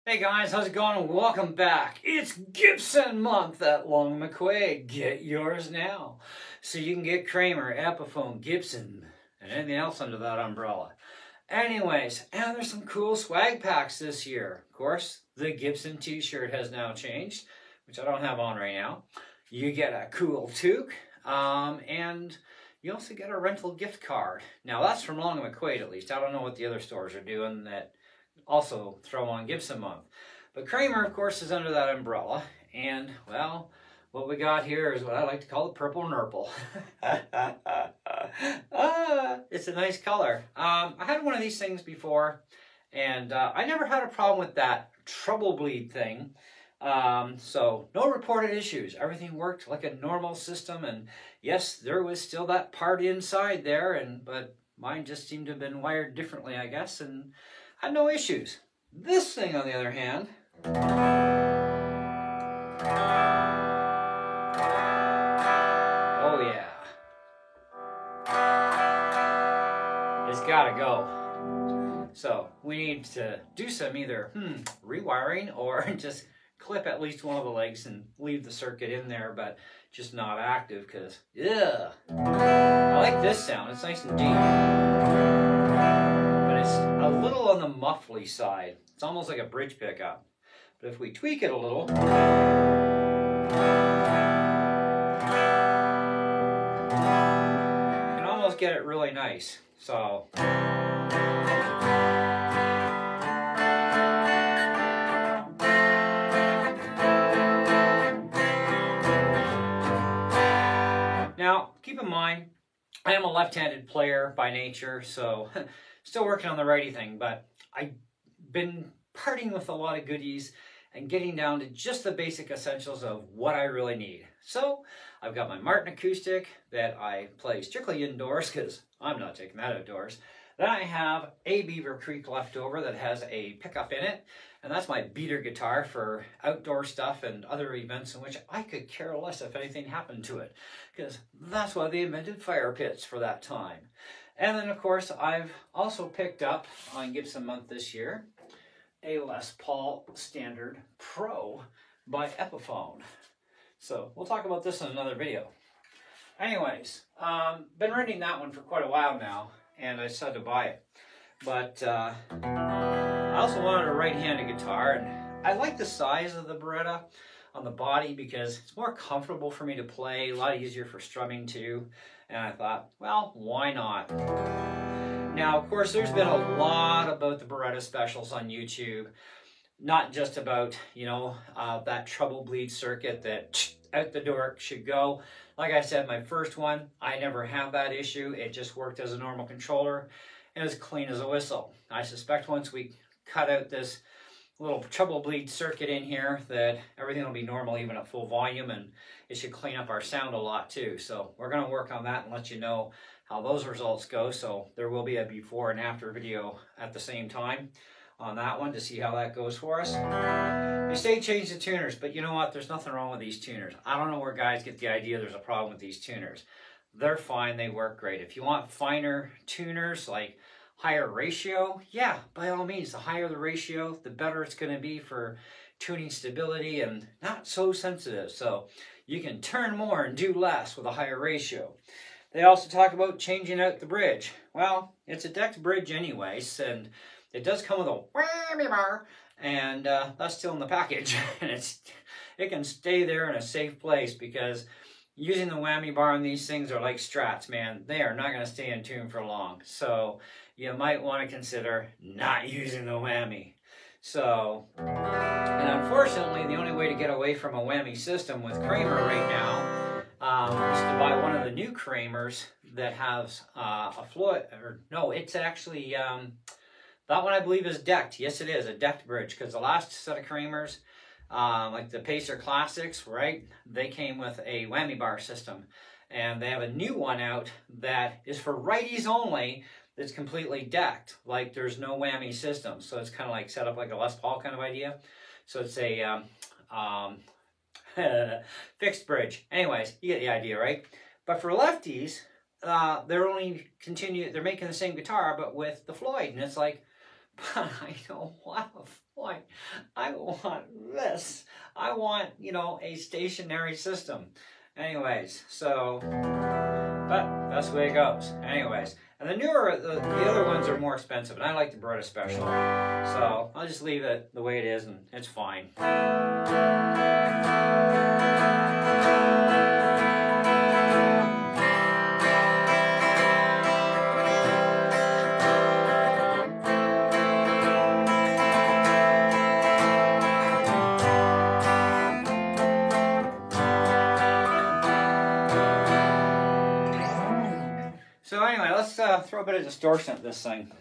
Hey guys, how's it going? Welcome back. It's Gibson month at Long McQuaid. Get yours now. So you can get Kramer, Epiphone, Gibson, and anything else under that umbrella. Anyways, and there's some cool swag packs this year. Of course, the Gibson t-shirt has now changed, which I don't have on right now. You get a cool toque, and you also get a rental gift card. Now that's from Long McQuaid at least. I don't know what the other stores are doing that also throw on Gibson month. But Kramer, of course, is under that umbrella. And, well, what we got here is what I like to call the purple nurple. It's a nice color. I had one of these things before, and I never had a problem with that trouble bleed thing. So no reported issues. Everything worked like a normal system, and yes, there was still that part inside there, but mine just seemed to have been wired differently, I guess, and had no issues. This thing, on the other hand, oh yeah, it's gotta go. So we need to do some either rewiring or just clip at least one of the legs and leave the circuit in there, but just not active because, yeah. I like this sound. It's nice and deep. But it's a little on the muffly side. It's almost like a bridge pickup. But if we tweak it a little, you can almost get it really nice. So now, keep in mind, I am a left-handed player by nature, so still working on the righty thing, but I've been partying with a lot of goodies and getting down to just the basic essentials of what I really need. So I've got my Martin acoustic that I play strictly indoors because I'm not taking that outdoors. Then I have a Beaver Creek leftover that has a pickup in it, and that's my beater guitar for outdoor stuff and other events in which I could care less if anything happened to it, because that's why they invented fire pits for that time. And then, of course, I've also picked up on Gibson month this year a Les Paul Standard Pro by Epiphone. So we'll talk about this in another video. Anyways, been renting that one for quite a while now, and I decided to buy it. But I also wanted a right-handed guitar, and I like the size of the Beretta on the body because it's more comfortable for me to play, a lot easier for strumming too. And I thought, well, why not? Now, of course, there's been a lot about the Beretta specials on YouTube. Not just about, that treble bleed circuit that out the door should go. Like I said, my first one, I never had that issue. It just worked as a normal controller and it was clean as a whistle. I suspect once we cut out this little treble bleed circuit in here that everything will be normal even at full volume, and it should clean up our sound a lot too. So we're going to work on that and let you know how those results go. So there will be a before and after video at the same time on that one to see how that goes for us. They say change the tuners, but you know what? There's nothing wrong with these tuners. I don't know where guys get the idea there's a problem with these tuners. They're fine. They work great. If you want finer tuners, like higher ratio, yeah, by all means, the higher the ratio, the better it's going to be for tuning stability and not so sensitive. So you can turn more and do less with a higher ratio. They also talk about changing out the bridge. Well, it's a decked bridge anyways, and it does come with a whammy bar, and that's still in the package. And it can stay there in a safe place because using the whammy bar on these things are like Strats, man. They are not going to stay in tune for long. So you might want to consider not using the whammy. So, and unfortunately, the only way to get away from a whammy system with Kramer right now is to buy one of the new Kramers that has a Floyd, or no, it's actually, that one I believe is decked. Yes, it is, a decked bridge, because the last set of Kramers, like the Pacer Classics, right, they came with a whammy bar system. And they have a new one out that is for righties only, that's completely decked. Like there's no whammy system. So it's kind of like set up like a Les Paul kind of idea. So it's a fixed bridge. Anyways, you get the idea, right? But for lefties, they're making the same guitar, but with the Floyd. And it's like, but I don't want a Floyd. I want this. I want, you know, a stationary system. Anyways, so, but that's the way it goes. Anyways, and the newer, the other ones are more expensive, and I like the Beretta Special. So I'll just leave it the way it is, and it's fine. So anyway, let's throw a bit of distortion at this thing.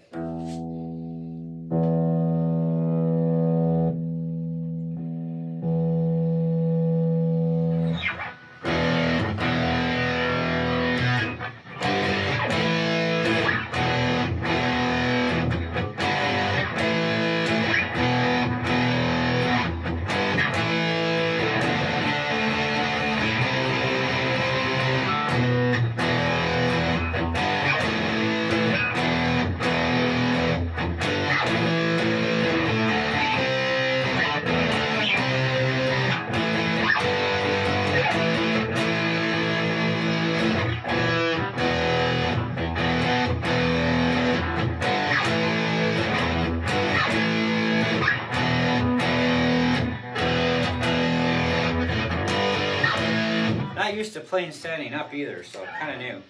Not used to playing standing up either, so kind of new.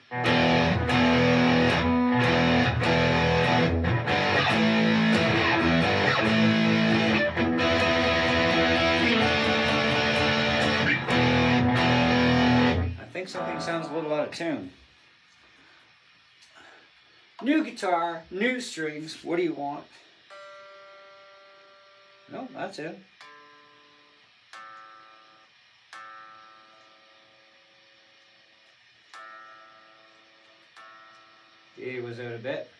I think something sounds a little out of tune. New guitar, new strings, what do you want? No, that's it. It was out a bit.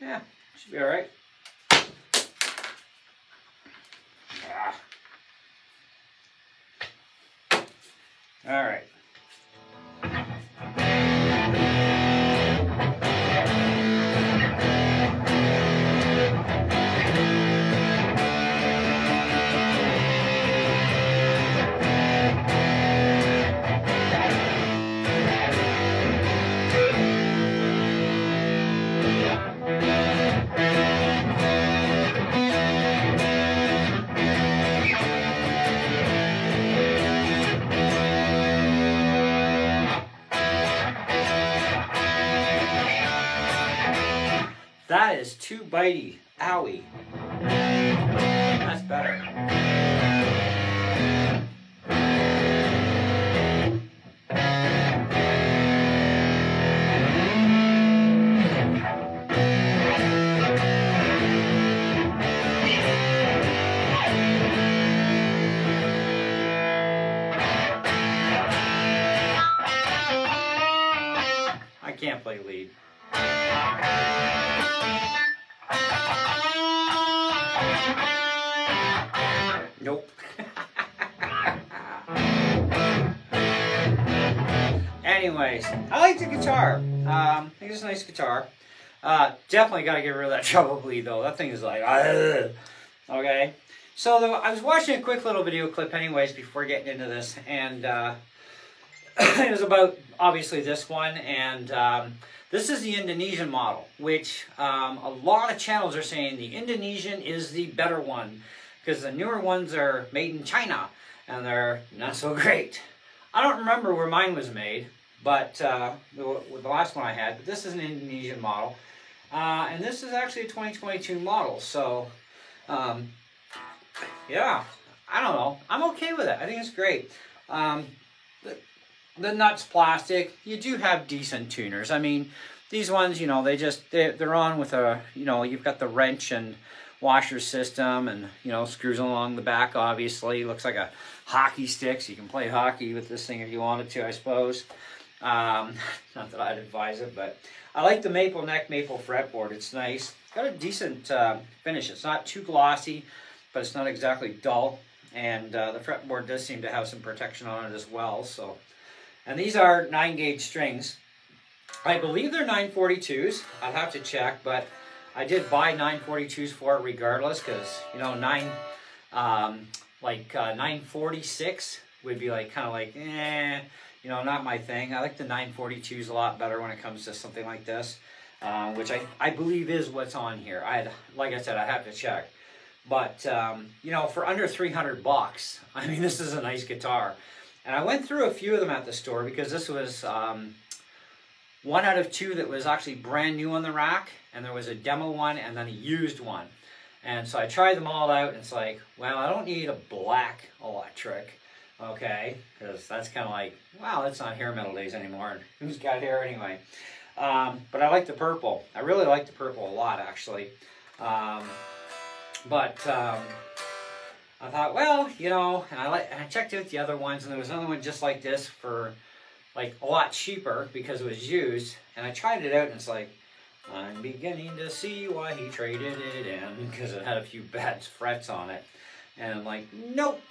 Yeah, should be all right. All right. That is too bitey. Owie. That's better. I can't play lead. Nope. Anyways, I like the guitar. I think it's a nice guitar. Definitely got to get rid of that treble bleed though. That thing is like, okay. So I was watching a quick little video clip anyways before getting into this, and it was about obviously this one, and this is the Indonesian model, which a lot of channels are saying the Indonesian is the better one because the newer ones are made in China and they're not so great. I don't remember where mine was made, but the last one I had, but this is an Indonesian model. And this is actually a 2022 model, so yeah, I don't know. I'm okay with it. I think it's great. The nut's plastic. You do have decent tuners. I mean, these ones, you know, they're on with a, you know, you've got the wrench and washer system and, you know, screws along the back, obviously. Looks like a hockey stick, so you can play hockey with this thing if you wanted to, I suppose. Not that I'd advise it, but I like the maple neck, maple fretboard. It's nice. It's got a decent finish. It's not too glossy, but it's not exactly dull. And the fretboard does seem to have some protection on it as well. So, and these are 9-gauge strings. I believe they're 942s. I'd have to check, but I did buy 942s for it regardless, because, you know, 946 would be like, kind of like, you know, not my thing. I like the 942s a lot better when it comes to something like this, which I believe is what's on here. Like I said, I have to check. But, you know, for under 300 bucks, I mean, this is a nice guitar. And I went through a few of them at the store, because this was one out of two that was actually brand new on the rack, and there was a demo one and then a used one. And so I tried them all out, and it's like, well, I don't need a black electric, okay? Because that's kind of like, wow, that's not hair metal days anymore, and who's got hair anyway? But I like the purple. I really like the purple a lot, actually. I thought, well, you know, and I checked out the other ones, and there was another one just like this for like a lot cheaper because it was used. And I tried it out, and it's like, I'm beginning to see why he traded it in, because it had a few bad frets on it. And I'm like, nope.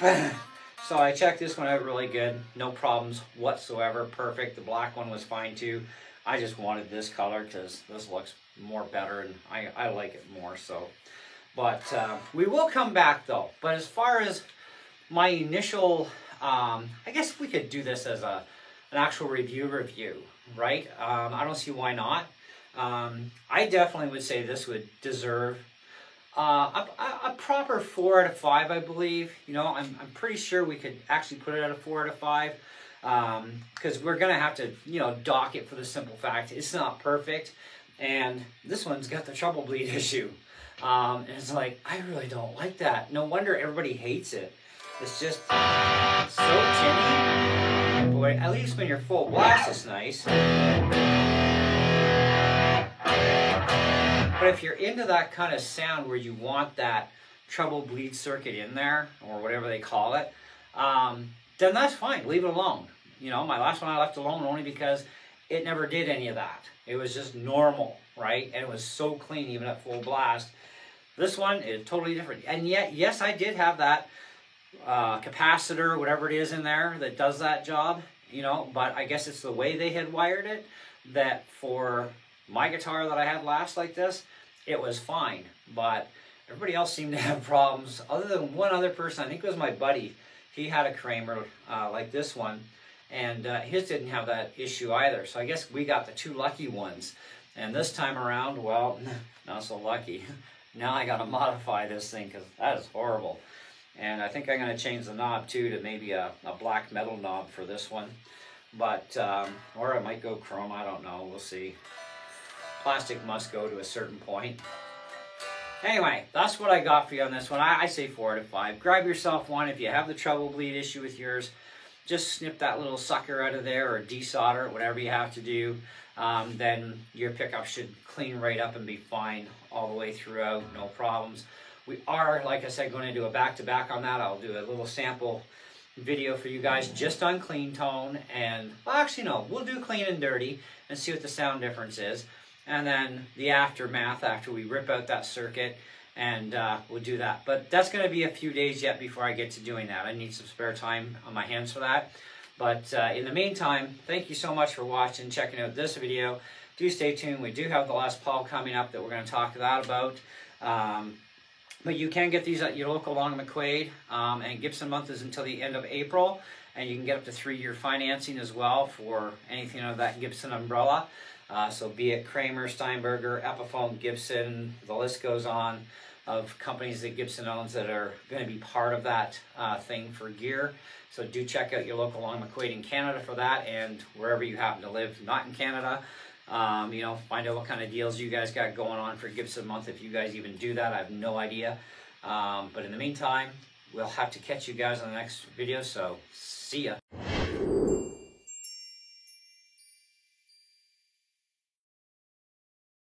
So I checked this one out really good. No problems whatsoever. Perfect. The black one was fine too. I just wanted this color because this looks more better, and I like it more. So. But we will come back though. But as far as my initial, I guess we could do this as an actual review, right? I don't see why not. I definitely would say this would deserve a proper 4 out of 5, I believe. You know, I'm pretty sure we could actually put it at a 4 out of 5. Because we're going to have to, you know, dock it for the simple fact it's not perfect. And this one's got the treble bleed issue. And it's like, I really don't like that. No wonder everybody hates it. It's just so tinny. Boy, at least when you're full blast, it's nice. But if you're into that kind of sound where you want that treble bleed circuit in there, or whatever they call it, then that's fine. Leave it alone. You know, my last one I left alone only because it never did any of that. It was just normal, right? And it was so clean even at full blast. This one is totally different. And yet, yes, I did have that capacitor, whatever it is in there that does that job, you know, but I guess it's the way they had wired it that for my guitar that I had last like this, it was fine. But everybody else seemed to have problems, other than one other person. I think it was my buddy. He had a Kramer like this one, and his didn't have that issue either. So I guess we got the two lucky ones. And this time around, well, not so lucky. Now I got to modify this thing because that is horrible. And I think I'm going to change the knob too to maybe a black metal knob for this one. But, or I might go chrome, I don't know, we'll see. Plastic must go to a certain point. Anyway, that's what I got for you on this one. I say 4 out of 5. Grab yourself one. If you have the treble bleed issue with yours, just snip that little sucker out of there or desolder it, whatever you have to do. Then your pickup should clean right up and be fine all the way throughout, no problems. We are, like I said, going to do a back-to-back on that. I'll do a little sample video for you guys just on clean tone, and, well, actually no, we'll do clean and dirty and see what the sound difference is. And then the aftermath after we rip out that circuit, and we'll do that. But that's going to be a few days yet before I get to doing that. I need some spare time on my hands for that. But in the meantime, thank you so much for watching, checking out this video. Do stay tuned. We do have the Les Paul coming up that we're going to talk about. But you can get these at your local Long McQuade, and Gibson month is until the end of April. And you can get up to 3-year financing as well for anything under that Gibson umbrella. So be it Kramer, Steinberger, Epiphone, Gibson, the list goes on of companies that Gibson owns that are going to be part of that thing for gear. So do check out your local Long McQuade in Canada for that, and wherever you happen to live, not in Canada. You know, find out what kind of deals you guys got going on for Gibson month, if you guys even do that. I have no idea. But in the meantime, we'll have to catch you guys on the next video, so see ya.